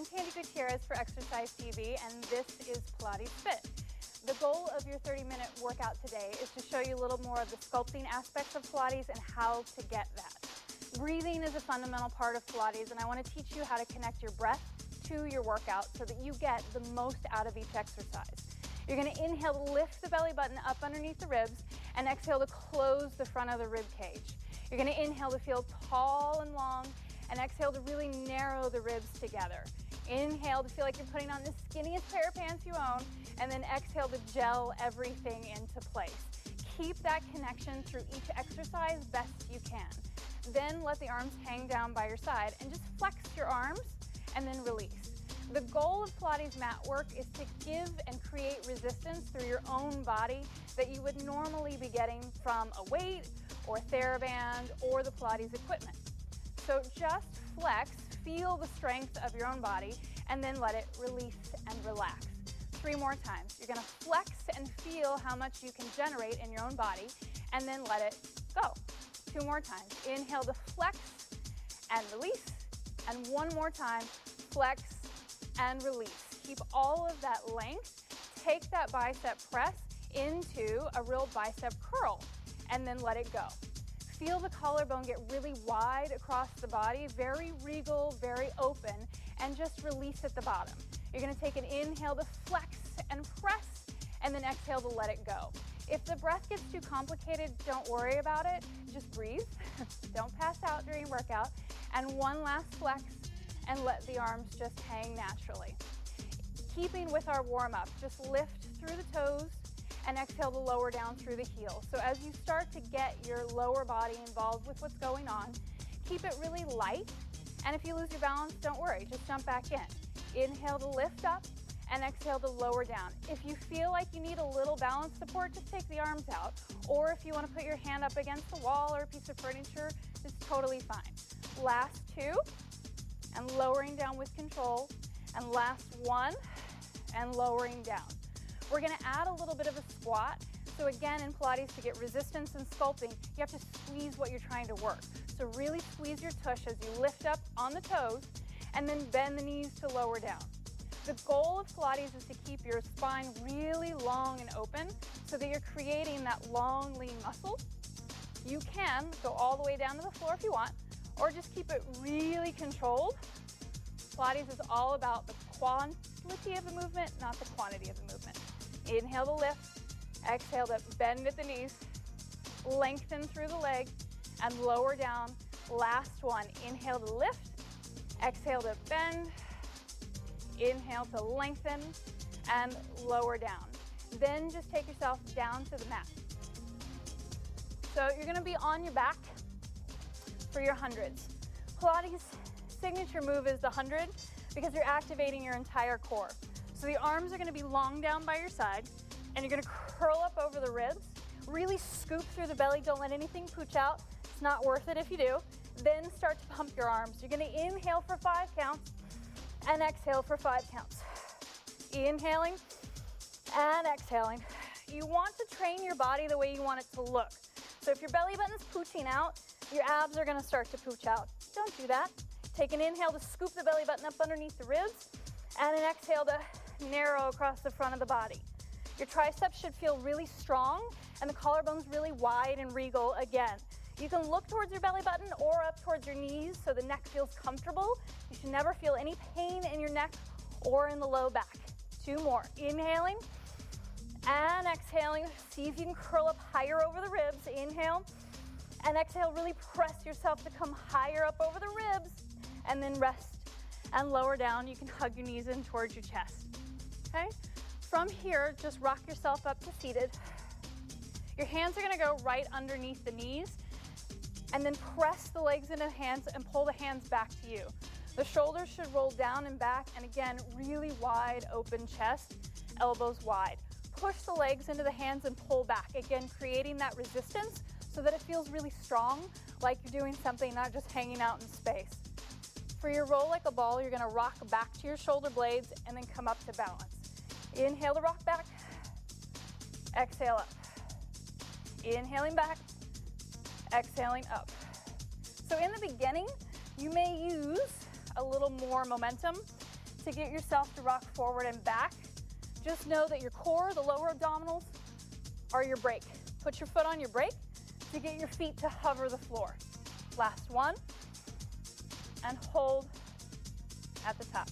I'm Tandy Gutierrez for Exercise TV, and this is Pilates Fit. The goal of your 30-minute workout today is to show you a little more of the sculpting aspects of Pilates and how to get that. Breathing is a fundamental part of Pilates, and I want to teach you how to connect your breath to your workout so that you get the most out of each exercise. You're going to inhale to lift the belly button up underneath the ribs and exhale to close the front of the rib cage. You're going to inhale to feel tall and long and exhale to really narrow the ribs together. Inhale to feel like you're putting on the skinniest pair of pants you own, and then exhale to gel everything into place. Keep that connection through each exercise best you can. Then let the arms hang down by your side and just flex your arms and then release. The goal of Pilates mat work is to give and create resistance through your own body that you would normally be getting from a weight or a TheraBand or the Pilates equipment. So just flex, feel the strength of your own body, and then let it release and relax. 3 more times. You're gonna flex and feel how much you can generate in your own body, and then let it go. 2 more times. Inhale to flex and release, and 1 more time, flex and release. Keep all of that length. Take that bicep press into a real bicep curl, and then let it go. Feel the collarbone get really wide across the body, very regal, very open, and just release at the bottom. You're gonna take an inhale to flex and press, and then exhale to let it go. If the breath gets too complicated, don't worry about it. Just breathe. Don't pass out during workout. And 1 last flex, and let the arms just hang naturally. Keeping with our warm-up, just lift through the toes, and exhale to lower down through the heels. So as you start to get your lower body involved with what's going on, keep it really light. And if you lose your balance, don't worry, just jump back in. Inhale to lift up and exhale to lower down. If you feel like you need a little balance support, just take the arms out. Or if you want to put your hand up against the wall or a piece of furniture, it's totally fine. Last 2, and lowering down with control. And last 1, and lowering down. We're going to add a little bit of a squat. So again, in Pilates, to get resistance and sculpting, you have to squeeze what you're trying to work. So really squeeze your tush as you lift up on the toes, and then bend the knees to lower down. The goal of Pilates is to keep your spine really long and open so that you're creating that long, lean muscle. You can go all the way down to the floor if you want, or just keep it really controlled. Pilates is all about the quality of the movement, not the quantity of the movement. Inhale to lift, exhale to bend at the knees, lengthen through the leg, and lower down. Last one, inhale to lift, exhale to bend, inhale to lengthen, and lower down. Then just take yourself down to the mat. So you're gonna be on your back for your hundreds. Pilates' signature move is the 100 because you're activating your entire core. So the arms are gonna be long down by your side, and you're gonna curl up over the ribs, really scoop through the belly, don't let anything pooch out. It's not worth it if you do. Then start to pump your arms. You're gonna inhale for 5 counts, and exhale for 5 counts. Inhaling and exhaling. You want to train your body the way you want it to look. So if your belly button is pooching out, your abs are gonna start to pooch out. Don't do that. Take an inhale to scoop the belly button up underneath the ribs, and an exhale to narrow across the front of the body. Your triceps should feel really strong, and the collarbone's really wide and regal again. You can look towards your belly button or up towards your knees so the neck feels comfortable. You should never feel any pain in your neck or in the low back. 2 more. Inhaling and exhaling. See if you can curl up higher over the ribs. Inhale and exhale. Really press yourself to come higher up over the ribs, and then rest and lower down. You can hug your knees in towards your chest. Okay? From here, just rock yourself up to seated. Your hands are going to go right underneath the knees, and then press the legs into the hands and pull the hands back to you. The shoulders should roll down and back, and again, really wide open chest, elbows wide. Push the legs into the hands and pull back, again, creating that resistance so that it feels really strong, like you're doing something, not just hanging out in space. For your roll like a ball, you're gonna rock back to your shoulder blades and then come up to balance. Inhale to rock back, exhale up. Inhaling back, exhaling up. So in the beginning, you may use a little more momentum to get yourself to rock forward and back, just know that your core, the lower abdominals, are your brake. Put your foot on your brake to get your feet to hover the floor. Last one, and hold at the top.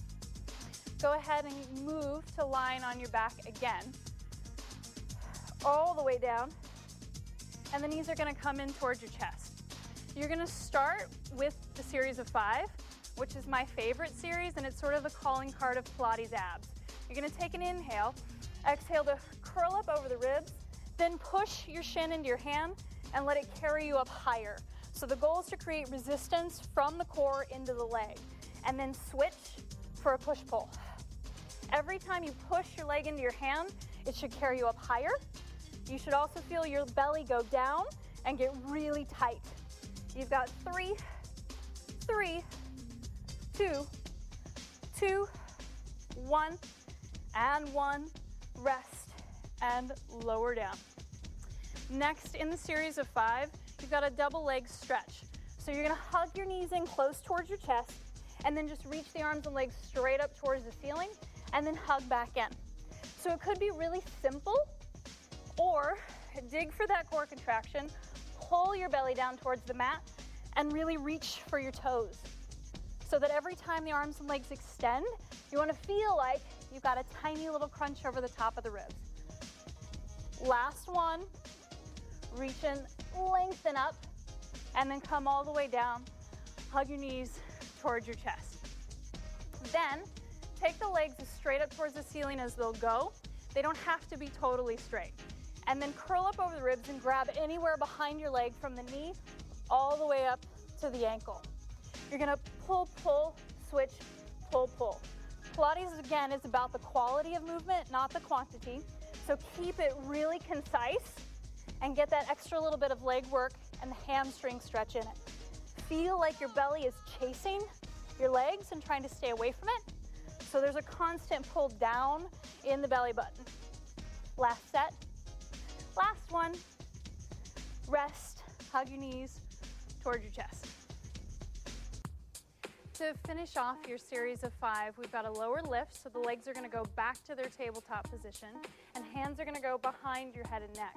Go ahead and move to lying on your back again, all the way down, and the knees are going to come in towards your chest. You're going to start with the series of 5, which is my favorite series, and it's sort of the calling card of Pilates abs. You're going to take an inhale, exhale to curl up over the ribs, then push your shin into your hand and let it carry you up higher. So the goal is to create resistance from the core into the leg, and then switch for a push-pull. Every time you push your leg into your hand, it should carry you up higher. You should also feel your belly go down and get really tight. You've got 3, 3, 2, 2, 1, and 1. Rest and lower down. Next, in the series of 5, you've got a double leg stretch. So you're going to hug your knees in close towards your chest, and then just reach the arms and legs straight up towards the ceiling, and then hug back in. So it could be really simple, or dig for that core contraction, pull your belly down towards the mat, and really reach for your toes. So that every time the arms and legs extend, you want to feel like you've got a tiny little crunch over the top of the ribs. Last one, reach in, lengthen up, and then come all the way down. Hug your knees towards your chest. Then, take the legs as straight up towards the ceiling as they'll go. They don't have to be totally straight. And then curl up over the ribs and grab anywhere behind your leg from the knee all the way up to the ankle. You're gonna pull, pull, switch, pull, pull. Pilates, again, is about the quality of movement, not the quantity. So keep it really concise and get that extra little bit of leg work and the hamstring stretch in it. Feel like your belly is chasing your legs and trying to stay away from it. So there's a constant pull down in the belly button. Last set. Last one. Rest. Hug your knees towards your chest. To finish off your series of 5, we've got a lower lift, so the legs are going to go back to their tabletop position, and hands are going to go behind your head and neck.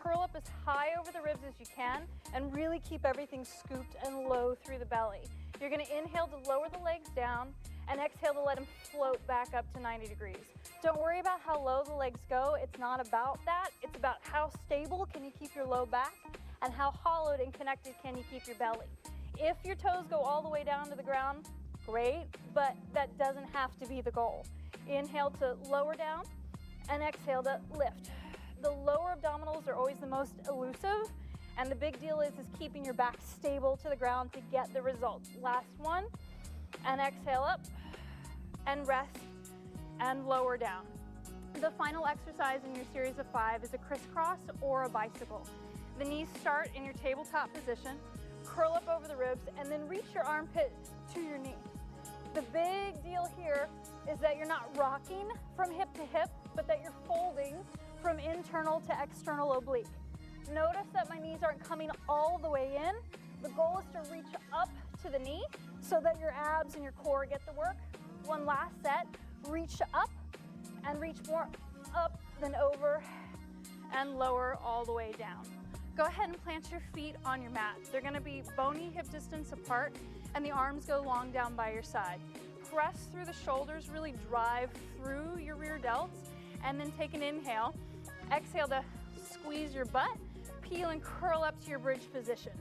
Curl up as high over the ribs as you can, and really keep everything scooped and low through the belly. You're going to inhale to lower the legs down, and exhale to let them float back up to 90 degrees. Don't worry about how low the legs go. It's not about that. It's about how stable can you keep your low back, and how hollowed and connected can you keep your belly. If your toes go all the way down to the ground, great, but that doesn't have to be the goal. Inhale to lower down, and exhale to lift. The lower abdominals are always the most elusive, and the big deal is keeping your back stable to the ground to get the results. Last one, and exhale up, and rest, and lower down. The final exercise in your series of 5 is a crisscross or a bicycle. The knees start in your tabletop position, curl up over the ribs, and then reach your armpit to your knee. The big deal here is that you're not rocking from hip to hip, but that you're folding from internal to external oblique. Notice that my knees aren't coming all the way in. The goal is to reach up to the knee so that your abs and your core get the work. One last set, reach up and reach more up than over and lower all the way down. Go ahead and plant your feet on your mat. They're going to be bony hip distance apart, and the arms go long down by your side. Press through the shoulders, really drive through your rear delts, and then take an inhale. Exhale to squeeze your butt, peel and curl up to your bridge position.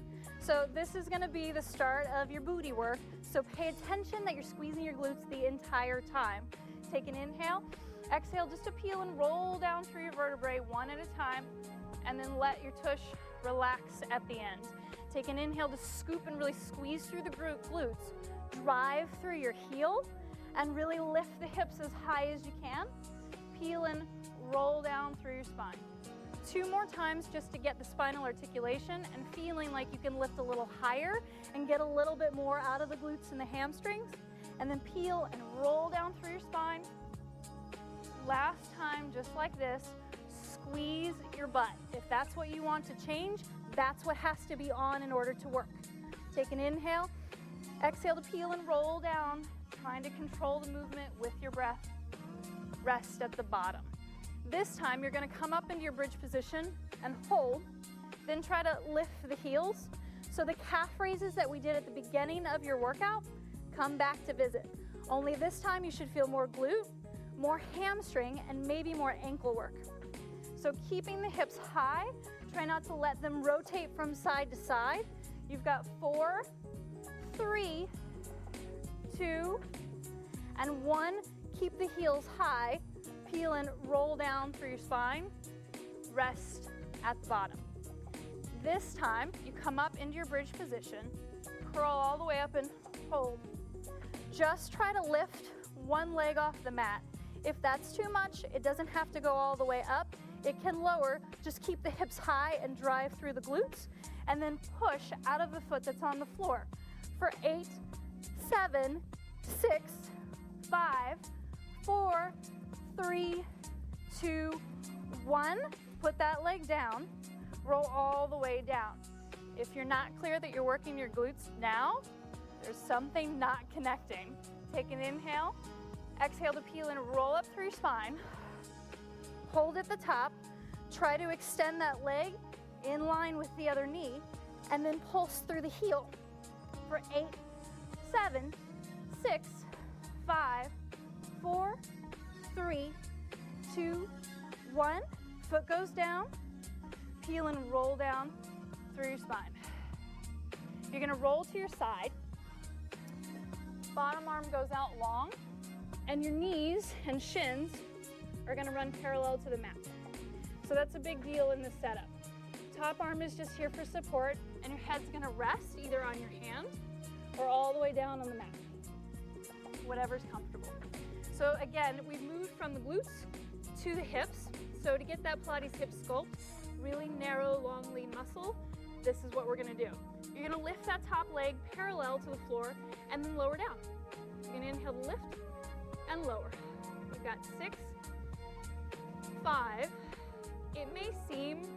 So this is going to be the start of your booty work, so pay attention that you're squeezing your glutes the entire time. Take an inhale, exhale just to peel and roll down through your vertebrae one at a time, and then let your tush relax at the end. Take an inhale to scoop and really squeeze through the glutes. Drive through your heel and really lift the hips as high as you can. Peel and roll down through your spine. 2 more times just to get the spinal articulation and feeling like you can lift a little higher and get a little bit more out of the glutes and the hamstrings. And then peel and roll down through your spine. Last time, just like this, squeeze your butt. If that's what you want to change, that's what has to be on in order to work. Take an inhale, exhale to peel and roll down, trying trying to control the movement with your breath. Rest at the bottom. This time you're going to come up into your bridge position and hold, then try to lift the heels. So the calf raises that we did at the beginning of your workout, come back to visit. Only this time you should feel more glute, more hamstring, and maybe more ankle work. So keeping the hips high, try not to let them rotate from side to side. You've got 4, 3, 2, and 1. Keep the heels high, peel and roll down through your spine, rest at the bottom. This time, you come up into your bridge position, curl all the way up and hold. Just try to lift one leg off the mat. If that's too much, it doesn't have to go all the way up. It can lower, just keep the hips high and drive through the glutes, and then push out of the foot that's on the floor for 8, 7, 6, 5, 4, 3, 2, 1. Put that leg down, roll all the way down. If you're not clear that you're working your glutes now, there's something not connecting. Take an inhale, exhale to peel and roll up through your spine. Hold at the top, try to extend that leg in line with the other knee, and then pulse through the heel for 8, 7, 6, 5, 4, 3, 2, 1. Foot goes down, peel and roll down through your spine. You're gonna roll to your side. Bottom arm goes out long, and your knees and shins are gonna run parallel to the mat. So that's a big deal in this setup. Top arm is just here for support, and your head's gonna rest either on your hand or all the way down on the mat. Whatever's comfortable. So again, we've moved from the glutes to the hips. So to get that Pilates hip sculpt, really narrow, long, lean muscle, this is what we're gonna do. You're gonna lift that top leg parallel to the floor and then lower down. You're gonna inhale to lift and lower. We've got 6, 5. It may seem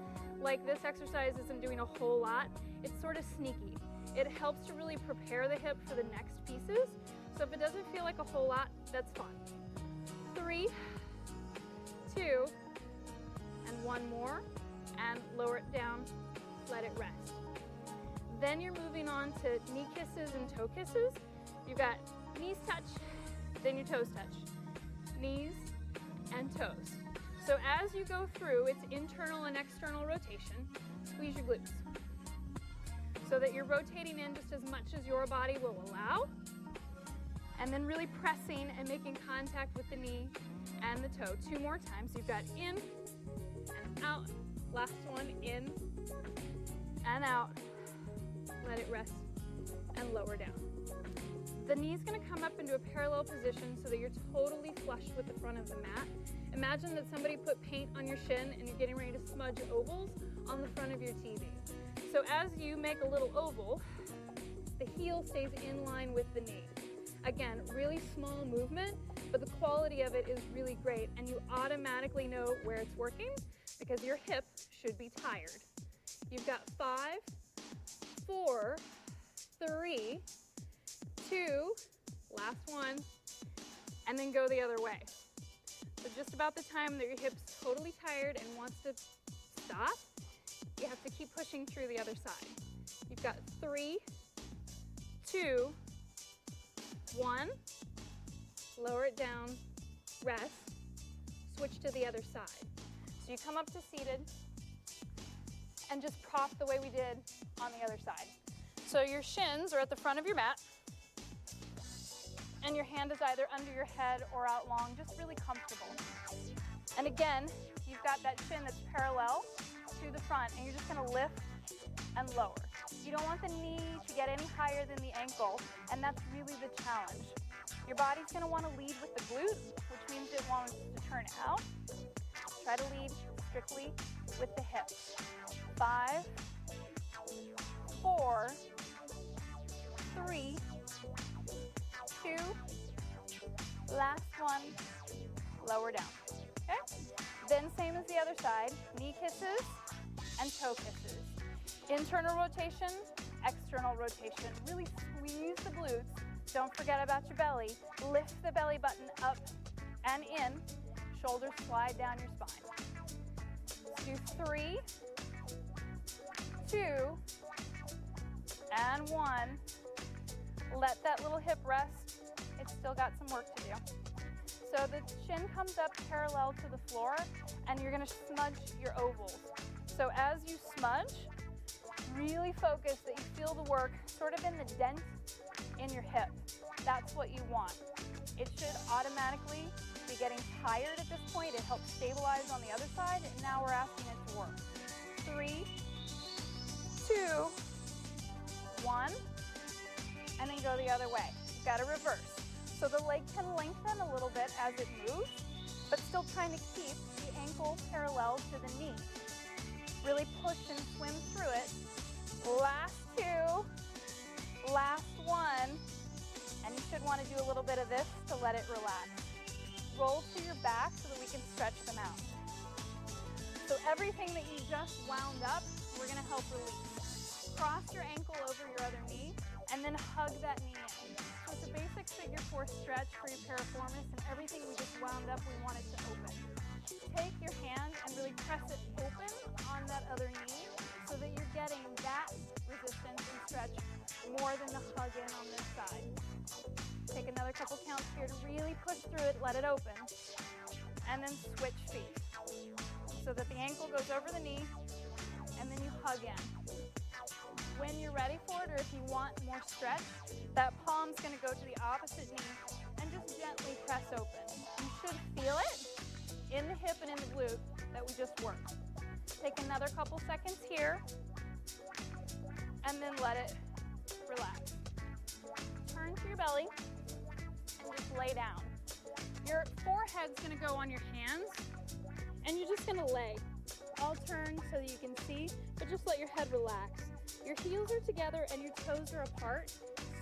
like this exercise isn't doing a whole lot. It's sort of sneaky. It helps to really prepare the hip for the next pieces. So if it doesn't feel like a whole lot, that's fine. 3, 2, and 1 more, and lower it down, let it rest. Then you're moving on to knee kisses and toe kisses. You've got knees touch, then your toes touch. Knees and toes. So as you go through, it's internal and external rotation. Squeeze your glutes so that you're rotating in just as much as your body will allow, and then really pressing and making contact with the knee and the toe. 2 more times. You've got in and out. Last one, in and out. Let it rest and lower down. The knee's gonna come up into a parallel position so that you're totally flush with the front of the mat. Imagine that somebody put paint on your shin and you're getting ready to smudge ovals on the front of your TV. So as you make a little oval, the heel stays in line with the knee. Again, really small movement, but the quality of it is really great, and you automatically know where it's working because your hip should be tired. You've got 5, 4, 3, 2, last one, and then go the other way. So just about the time that your hip's totally tired and wants to stop, you have to keep pushing through the other side. You've got 3, 2, 1, lower it down, rest, switch to the other side. So you come up to seated and just prop the way we did on the other side. So your shins are at the front of your mat, and your hand is either under your head or out long, just really comfortable. And again, you've got that shin that's parallel to the front, and you're just gonna lift and lower. You don't want the knee to get any higher than the ankle, and that's really the challenge. Your body's gonna wanna lead with the glute, which means it wants to turn out. Try to lead strictly with the hips. 5, 4, 3, 2, last one, lower down, okay? Then same as the other side, knee kisses and toe kisses. Internal rotation, external rotation. Really squeeze the glutes Don't forget about your belly. Lift the belly button up and in. Shoulders slide down your spine. Let's do 3, 2, and 1. Let that little hip rest. It's still got some work to do. So the shin comes up parallel to the floor, and you're going to smudge your ovals. So as you smudge, really focus that you feel the work sort of in the dent in your hip. That's what you want. It should automatically be getting tired at this point. It helps stabilize on the other side, and now we're asking it to work. 3, 2, 1, and then go the other way. You've got to reverse. So the leg can lengthen a little bit as it moves, but still trying to keep the ankle parallel to the knee. Really push and swim through it. Last 2, last 1, and you should want to do a little bit of this to let it relax. Roll to your back so that we can stretch them out. So everything that you just wound up, we're going to help release. Cross your ankle over your other knee, and then hug that knee in. So it's a basic figure 4 stretch for your piriformis, and everything we just wound up, we want it to open. Take your hand and really press it open on that other knee so that you're getting that resistance and stretch more than the hug in on this side. Take another couple counts here to really push through it, let it open, and then switch feet so that the ankle goes over the knee, and then you hug in. When you're ready for it, or if you want more stretch, that palm's going to go to the opposite knee and just gently press open. You should feel it in the hip and in the glute that we just worked. Take another couple seconds here, and then let it relax. Turn to your belly and just lay down. Your forehead's going to go on your hands, and you're just going to lay. I'll turn so that you can see, but just let your head relax. Your heels are together and your toes are apart.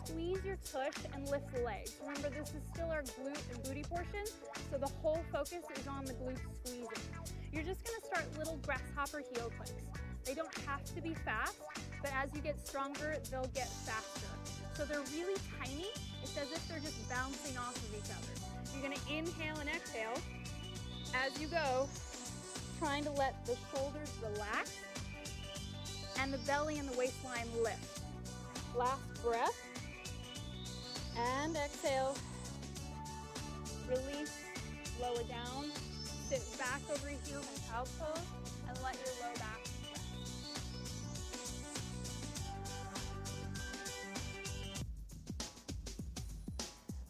Squeeze your tush and lift the legs. Remember, this is still our glute and booty portion, so the whole focus is on the glute squeezing. You're just going to start little grasshopper heel clicks. They don't have to be fast, but as you get stronger, they'll get faster. So they're really tiny. It's as if they're just bouncing off of each other. You're going to inhale and exhale as you go, trying to let the shoulders relax and the belly and the waistline lift. Last breath. And exhale. Release, lower down, sit back over your heels in child's pose, and let your low back rest.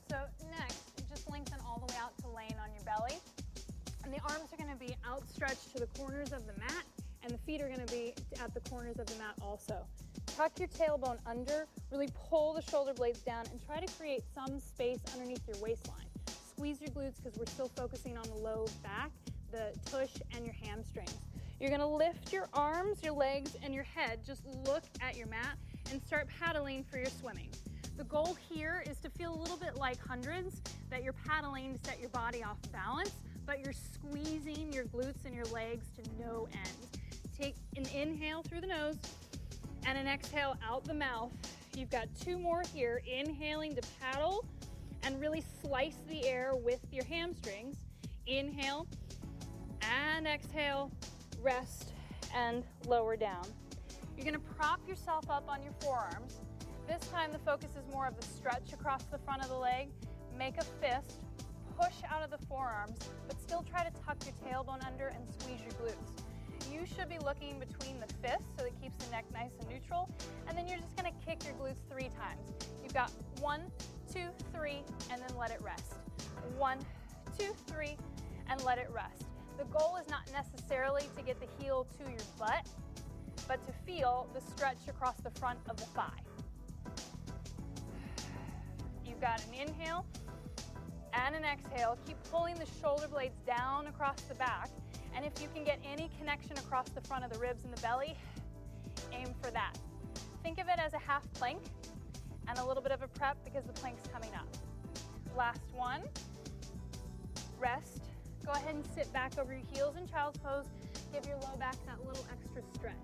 So next, just lengthen all the way out to laying on your belly. And the arms are going to be outstretched to the corners of the mat, and the feet are going to be at the corners of the mat also. Tuck your tailbone under, really pull the shoulder blades down, and try to create some space underneath your waistline. Squeeze your glutes because we're still focusing on the low back, the tush, and your hamstrings. You're going to lift your arms, your legs, and your head. Just look at your mat and start paddling for your swimming. The goal here is to feel a little bit like hundreds, that you're paddling to set your body off balance, but you're squeezing your glutes and your legs to no end. Take an inhale through the nose and an exhale out the mouth. You've got 2 more here. Inhaling to paddle and really slice the air with your hamstrings. Inhale and exhale, rest and lower down. You're going to prop yourself up on your forearms. This time the focus is more of the stretch across the front of the leg. Make a fist, push out of the forearms, but still try to tuck your tailbone under and squeeze your glutes. You should be looking between the fists so that keeps the neck nice and neutral, and then you're just going to kick your glutes 3 times. You've got 1, 2, 3, and then let it rest. 1, 2, 3, and let it rest. The goal is not necessarily to get the heel to your butt, but to feel the stretch across the front of the thigh. You've got an inhale and an exhale. Keep pulling the shoulder blades down across the back. And if you can get any connection across the front of the ribs and the belly, aim for that. Think of it as a half plank and a little bit of a prep because the plank's coming up. Last one. Rest. Go ahead and sit back over your heels in child's pose. Give your low back that little extra stretch.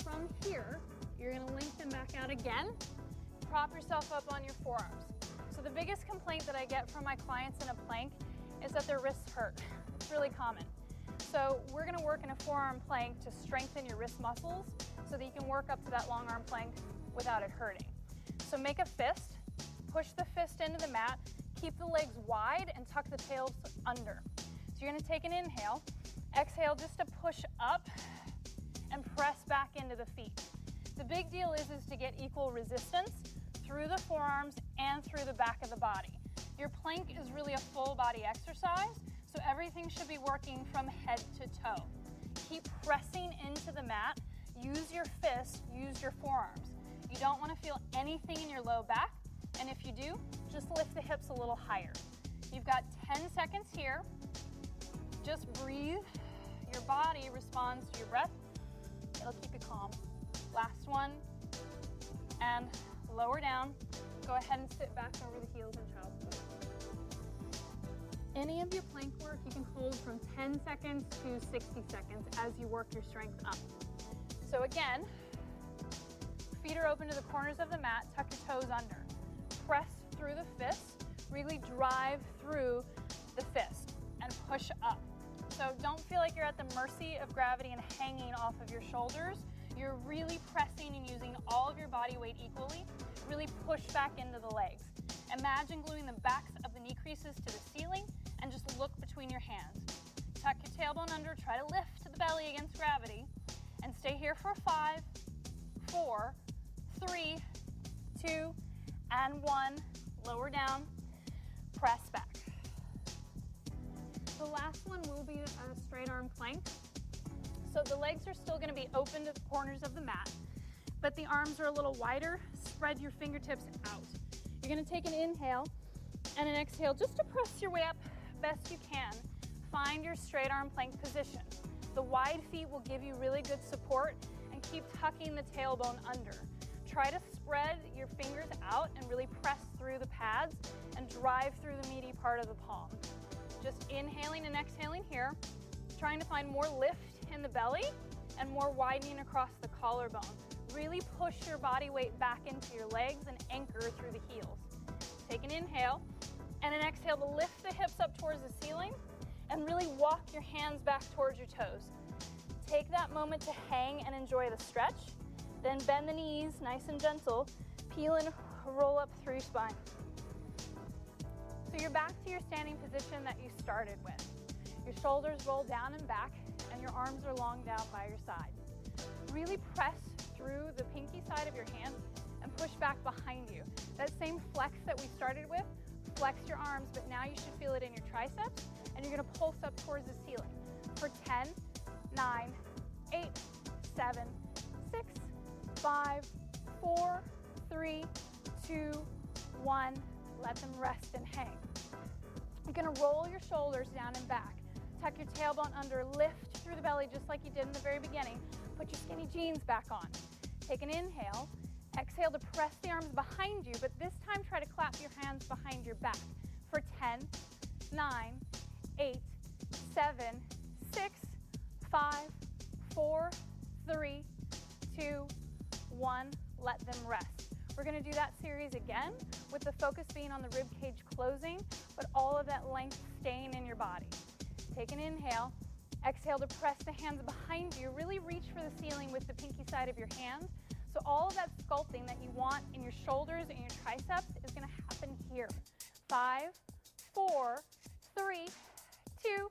From here, you're going to lengthen back out again. prop yourself up on your forearms. So the biggest complaint that I get from my clients in a plank is that their wrists hurt. It's really common. So we're going to work in a forearm plank to strengthen your wrist muscles so that you can work up to that long arm plank without it hurting. So make a fist, push the fist into the mat, keep the legs wide and tuck the tails under. So you're going to take an inhale, exhale just to push up and press back into the feet. The big deal is to get equal resistance through the forearms and through the back of the body. Your plank is really a full body exercise, so everything should be working from head to toe. Keep pressing into the mat, use your fists, use your forearms. You don't want to feel anything in your low back, and if you do, just lift the hips a little higher. You've got 10 seconds here. Just breathe. Your body responds to your breath. It'll keep you calm. Last one, and lower down. Go ahead and sit back over the heels in child's pose. Any of your plank work you can hold from 10 seconds to 60 seconds as you work your strength up. So again, feet are open to the corners of the mat, tuck your toes under. Press through the fist, really drive through the fist and push up. So don't feel like you're at the mercy of gravity and hanging off of your shoulders. You're really pressing and using all of your body weight equally. Really push back into the legs. Imagine gluing the backs of the knee creases to the ceiling and just look between your hands. Tuck your tailbone under, try to lift the belly against gravity, and stay here for 5, 4, 3, 2, and 1. Lower down, press back. The last one will be a straight arm plank. So the legs are still going to be open to the corners of the mat, but the arms are a little wider. Spread your fingertips out. You're going to take an inhale and an exhale just to press your way up best you can. Find your straight arm plank position. The wide feet will give you really good support, and keep tucking the tailbone under. Try to spread your fingers out and really press through the pads and drive through the meaty part of the palm. Just inhaling and exhaling here, trying to find more lift in the belly and more widening across the collarbone. Really push your body weight back into your legs and anchor through the heels. Take an inhale and an exhale to lift the hips up towards the ceiling and really walk your hands back towards your toes. Take that moment to hang and enjoy the stretch. Then bend the knees, nice and gentle. Peel and roll up through your spine. So you're back to your standing position that you started with. Your shoulders roll down and back, and your arms are long down by your side. Really press through the pinky side of your hand and push back behind you. That same flex that we started with, flex your arms, but now you should feel it in your triceps, and you're going to pulse up towards the ceiling. For 10, 9, 8, 7, 6, 5, 4, 3, 2, 1. Let them rest and hang. You're going to roll your shoulders down and back. Tuck your tailbone under, lift through the belly just like you did in the very beginning. Put your skinny jeans back on. Take an inhale. Exhale to press the arms behind you, but this time try to clap your hands behind your back. For 10, 9, 8, 7, 6, 5, 4, 3, 2, 1. Let them rest. We're going to do that series again with the focus being on the rib cage closing, but all of that length staying in your body. Take an inhale. Exhale to press the hands behind you. Really reach for the ceiling with the pinky side of your hands. So all of that sculpting that you want in your shoulders and your triceps is going to happen here. 5, 4, 3, 2,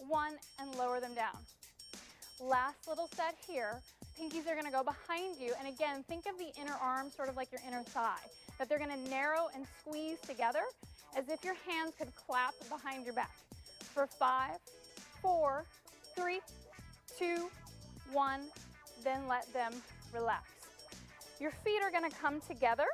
1, and lower them down. Last little set here. Pinkies are going to go behind you, and again, think of the inner arm sort of like your inner thigh, that they're going to narrow and squeeze together as if your hands could clap behind your back. For 5, 4, 3, 2, 1, then let them relax. Your feet are going to come together,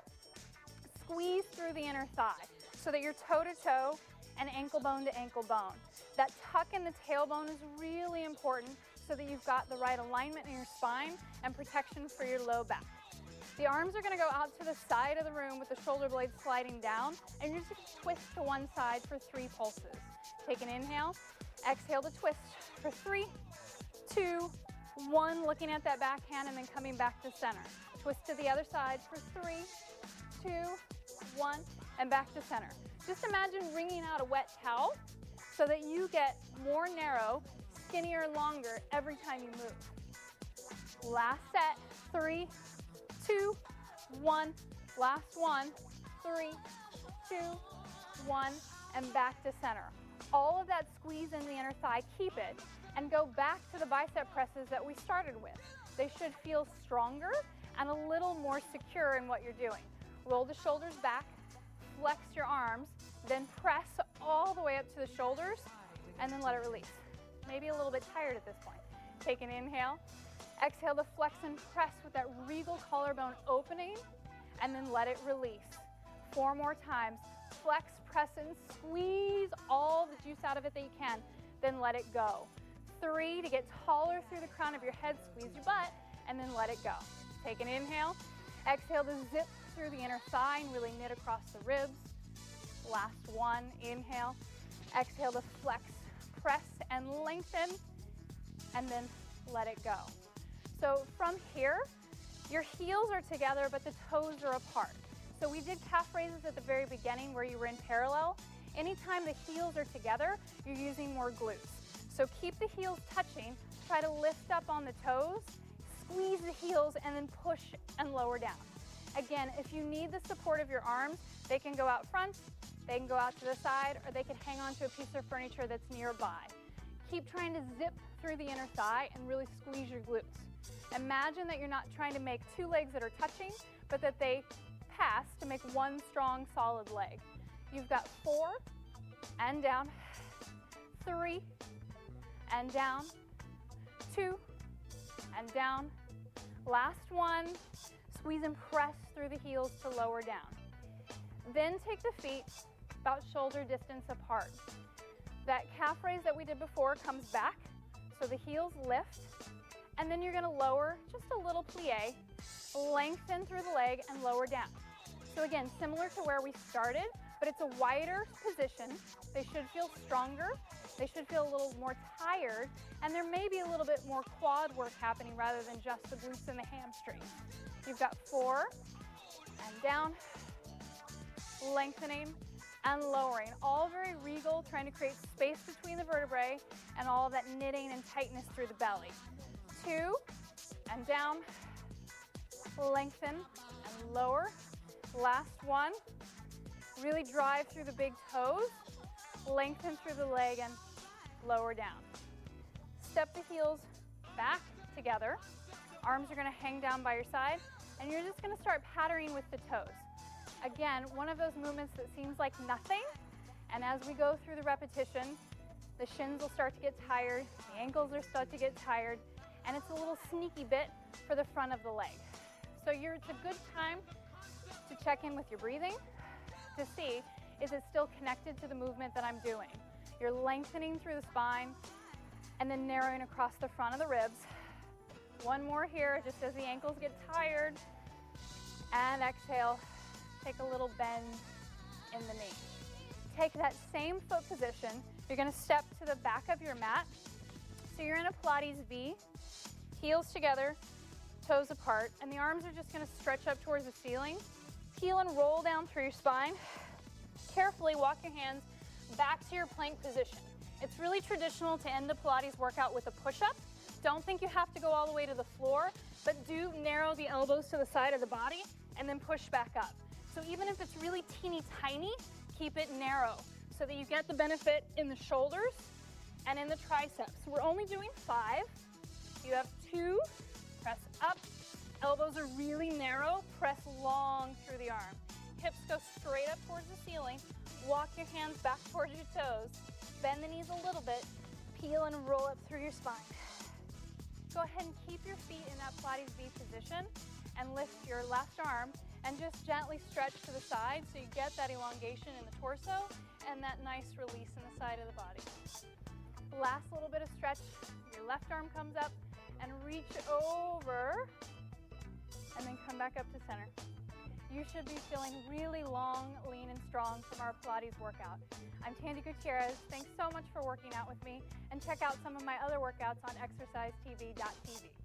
squeeze through the inner thigh so that you're toe to toe and ankle bone to ankle bone. That tuck in the tailbone is really important so that you've got the right alignment in your spine and protection for your low back. The arms are going to go out to the side of the room with the shoulder blades sliding down, and you're just going to twist to one side for 3 pulses. Take an inhale, exhale to twist for 3, 2, 1, looking at that backhand and then coming back to center. Twist to the other side for 3, 2, 1, and back to center. Just imagine wringing out a wet towel so that you get more narrow, skinnier, longer every time you move. Last set, 3, 2, 1, last one, 3, 2, 1, and back to center. All of that squeeze in the inner thigh, keep it, and go back to the bicep presses that we started with. They should feel stronger and a little more secure in what you're doing. Roll the shoulders back, flex your arms, then press all the way up to the shoulders, and then let it release. Maybe a little bit tired at this point. Take an inhale, exhale to flex and press with that regal collarbone opening, and then let it release. 4 more times. Flex, press, and squeeze all the juice out of it that you can, then let it go. 3 to get taller through the crown of your head, squeeze your butt, and then let it go. Take an inhale, exhale to zip through the inner thigh and really knit across the ribs. Last one, inhale, exhale to flex, press, and lengthen, and then let it go. So from here, your heels are together, but the toes are apart. So we did calf raises at the very beginning where you were in parallel. Anytime the heels are together, you're using more glutes. So keep the heels touching, try to lift up on the toes, squeeze the heels, and then push and lower down. Again, if you need the support of your arms, they can go out front, they can go out to the side, or they can hang onto a piece of furniture that's nearby. Keep trying to zip through the inner thigh and really squeeze your glutes. Imagine that you're not trying to make 2 legs that are touching, but that they pass to make one strong, solid leg. You've got 4 and down, 3 and down, 2 and down. Last one, squeeze and press through the heels to lower down. Then take the feet about shoulder distance apart. That calf raise that we did before comes back, so the heels lift, and then you're going to lower just a little plie, lengthen through the leg, and lower down. So again, similar to where we started, but it's a wider position. They should feel stronger, they should feel a little more tired, and there may be a little bit more quad work happening rather than just the glutes and the hamstrings. You've got 4 and down, lengthening and lowering, all very regal, trying to create space between the vertebrae and all that knitting and tightness through the belly. 2 and down, lengthen and lower. Last one, really drive through the big toes, lengthen through the leg and lower down. Step the heels back together. Arms are going to hang down by your side, and you're just going to start patterning with the toes. Again, one of those movements that seems like nothing, and as we go through the repetition, the shins will start to get tired, the ankles will start to get tired, and it's a little sneaky bit for the front of the leg. So it's a good time to check in with your breathing to see, is it still connected to the movement that I'm doing? You're lengthening through the spine and then narrowing across the front of the ribs. One more here, just as the ankles get tired. And exhale, take a little bend in the knee. Take that same foot position. You're going to step to the back of your mat. So you're in a Pilates V, heels together, toes apart, and the arms are just going to stretch up towards the ceiling. Peel and roll down through your spine. Carefully walk your hands back to your plank position. It's really traditional to end the Pilates workout with a push-up. Don't think you have to go all the way to the floor, but do narrow the elbows to the side of the body and then push back up. So even if it's really teeny tiny, keep it narrow so that you get the benefit in the shoulders and in the triceps. We're only doing 5. You have 2, press up. Elbows are really narrow, press long through the arm. Hips go straight up towards the ceiling. Walk your hands back towards your toes. Bend the knees a little bit. Peel and roll up through your spine. Go ahead and keep your feet in that Pilates V position and lift your left arm and just gently stretch to the side so you get that elongation in the torso and that nice release in the side of the body. Last little bit of stretch. Your left arm comes up and reach over and then come back up to center. You should be feeling really long, lean, and strong from our Pilates workout. I'm Tandy Gutierrez. Thanks so much for working out with me, and check out some of my other workouts on exercisetv.tv.